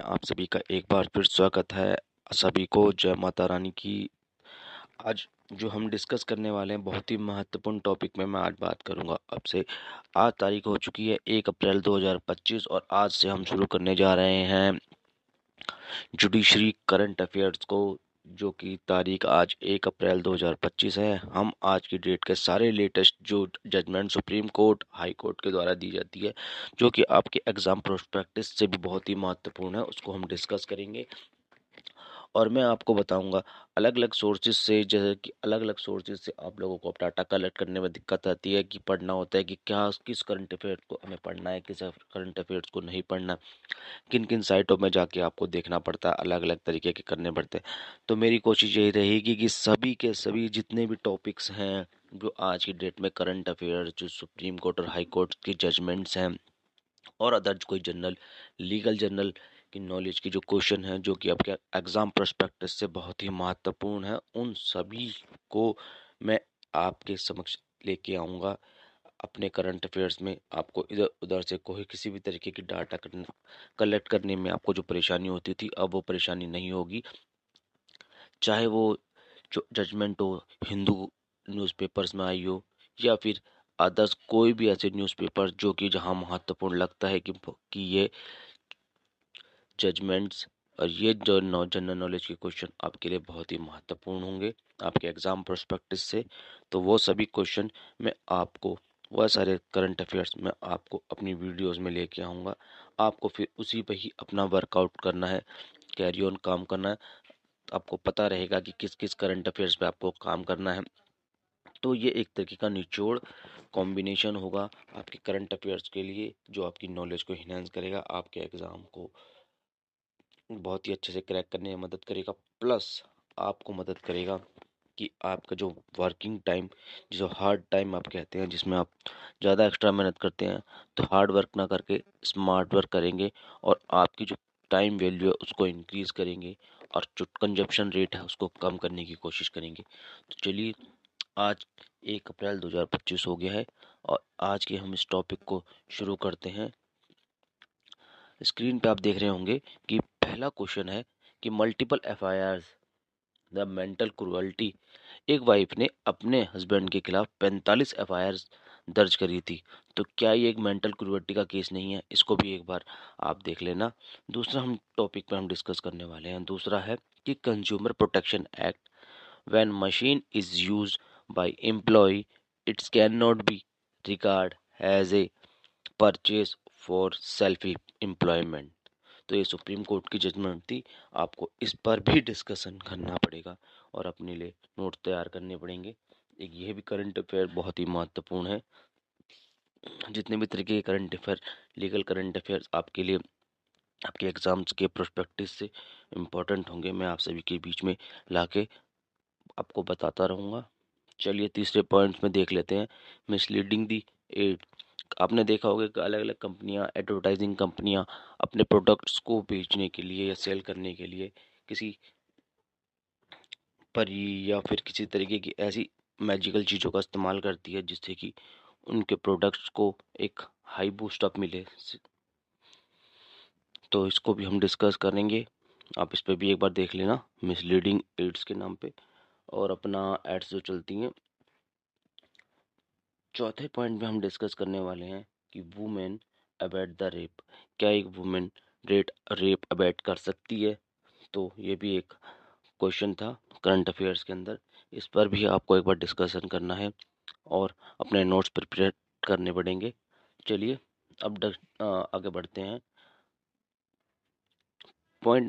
आप सभी का एक बार फिर स्वागत है। सभी को जय माता रानी की। आज जो हम डिस्कस करने वाले हैं बहुत ही महत्वपूर्ण टॉपिक में मैं आज बात करूंगा आपसे। आज तारीख हो चुकी है 1 अप्रैल 2025 और आज से हम शुरू करने जा रहे हैं जुडिशरी करंट अफेयर्स को, जो कि तारीख आज 1 अप्रैल 2025 है। हम आज की डेट के सारे लेटेस्ट जो judgment Supreme Court, High Court के द्वारा दी जाती है, जो कि आपके एग्जाम प्रोस्पेक्टस से भी बहुत ही महत्वपूर्ण है, उसको हम डिस्कस करेंगे। और मैं आपको बताऊंगा अलग अलग सोर्सेज से, जैसे कि अलग अलग सोर्सेज से आप लोगों को डाटा कलेक्ट करने में दिक्कत आती है कि पढ़ना होता है कि क्या किस करंट अफेयर को हमें पढ़ना है, किस करंट अफेयर्स को नहीं पढ़ना, किन किन साइटों में जाके आपको देखना पड़ता है, अलग अलग तरीके के करने पड़ते हैं। तो मेरी कोशिश यही रहेगी कि सभी के सभी जितने भी टॉपिक्स हैं जो आज की डेट में करंट अफेयर, जो सुप्रीम कोर्ट और हाई कोर्ट की जजमेंट्स हैं और अदर कोई जनरल लीगल जर्नल की नॉलेज की जो क्वेश्चन है, जो कि आपके एग्जाम प्रोस्पेक्टस से बहुत ही महत्वपूर्ण है, उन सभी को मैं आपके समक्ष लेके आऊँगा। अपने करंट अफेयर्स में आपको इधर उधर से कोई किसी भी तरीके की डाटा कलेक्ट करने में आपको जो परेशानी होती थी, अब वो परेशानी नहीं होगी। चाहे वो जो जजमेंट हो हिंदू न्यूज़पेपर्स में आई हो, या फिर अदर्स कोई भी ऐसे न्यूज़पेपर जो कि जहां महत्वपूर्ण लगता है कि ये जजमेंट्स और ये जो जनरल नॉलेज के क्वेश्चन आपके लिए बहुत ही महत्वपूर्ण होंगे आपके एग्जाम प्रोस्पेक्टस से, तो वो सभी क्वेश्चन मैं आपको, वह सारे करंट अफेयर्स में आपको अपनी वीडियोस में लेके आऊँगा। आपको फिर उसी पे ही अपना वर्कआउट करना है, कैरी ऑन काम करना है। आपको पता रहेगा कि किस किस करंट अफेयर्स पे आपको काम करना है। तो ये एक तरीके का निचोड़ कॉम्बिनेशन होगा आपके करंट अफेयर्स के लिए, जो आपकी नॉलेज को इन्हेंस करेगा, आपके एग्ज़ाम को बहुत ही अच्छे से क्रैक करने में मदद करेगा। प्लस आपको मदद करेगा कि आपका जो वर्किंग टाइम, जो हार्ड टाइम आप कहते हैं, जिसमें आप ज़्यादा एक्स्ट्रा मेहनत करते हैं, तो हार्ड वर्क ना करके स्मार्ट वर्क करेंगे और आपकी जो टाइम वैल्यू है उसको इंक्रीज़ करेंगे और जो कंजप्शन रेट है उसको कम करने की कोशिश करेंगे। तो चलिए, आज 1 अप्रैल 2025 हो गया है और आज के हम इस टॉपिक को शुरू करते हैं। स्क्रीन पे आप देख रहे होंगे कि पहला क्वेश्चन है कि multiple FIR the mental cruelty. एक वाइफ ने अपने हस्बैंड के खिलाफ 45 एफआईआर दर्ज करी थी, तो क्या ये एक मेंटल क्रुअल्टी का केस नहीं है? इसको भी एक बार आप देख लेना। दूसरा हम टॉपिक पे हम डिस्कस करने वाले हैं, दूसरा है कि Consumer Protection Act, when machine is used by employ its can not be regard as a purchase for self employment. तो ये सुप्रीम कोर्ट की जजमेंट थी, आपको इस पर भी डिस्कशन करना पड़ेगा और अपने लिए नोट तैयार करने पड़ेंगे। एक ये भी करंट अफेयर बहुत ही महत्वपूर्ण है। जितने भी तरीके के current affair, legal current affairs आपके लिए आपके एग्जाम्स के प्रोस्पेक्टिव से इम्पोर्टेंट होंगे, मैं आप सभी के बीच में लाके आपको बताता रहूँगा। चलिए तीसरे पॉइंट में देख लेते हैं, मिसलीडिंग दी एड। आपने देखा होगा कि अलग अलग कंपनियां, एडवर्टाइजिंग कंपनियां अपने प्रोडक्ट्स को बेचने के लिए या सेल करने के लिए किसी परी या फिर किसी तरीके की ऐसी मैजिकल चीज़ों का इस्तेमाल करती है जिससे कि उनके प्रोडक्ट्स को एक हाई बूस्ट अप मिले। तो इसको भी हम डिस्कस करेंगे, आप इस पर भी एक बार देख लेना, मिसलीडिंग एड्स के नाम पे और अपना एड्स जो चलती हैं। चौथे पॉइंट में हम डिस्कस करने वाले हैं कि वुमेन अबैट द रेप। क्या एक वुमेन रेप अबैट कर सकती है? तो ये भी एक क्वेश्चन था करंट अफेयर्स के अंदर, इस पर भी आपको एक बार डिस्कशन करना है और अपने नोट्स प्रिपेयर करने पड़ेंगे। चलिए अब आगे बढ़ते हैं। पॉइंट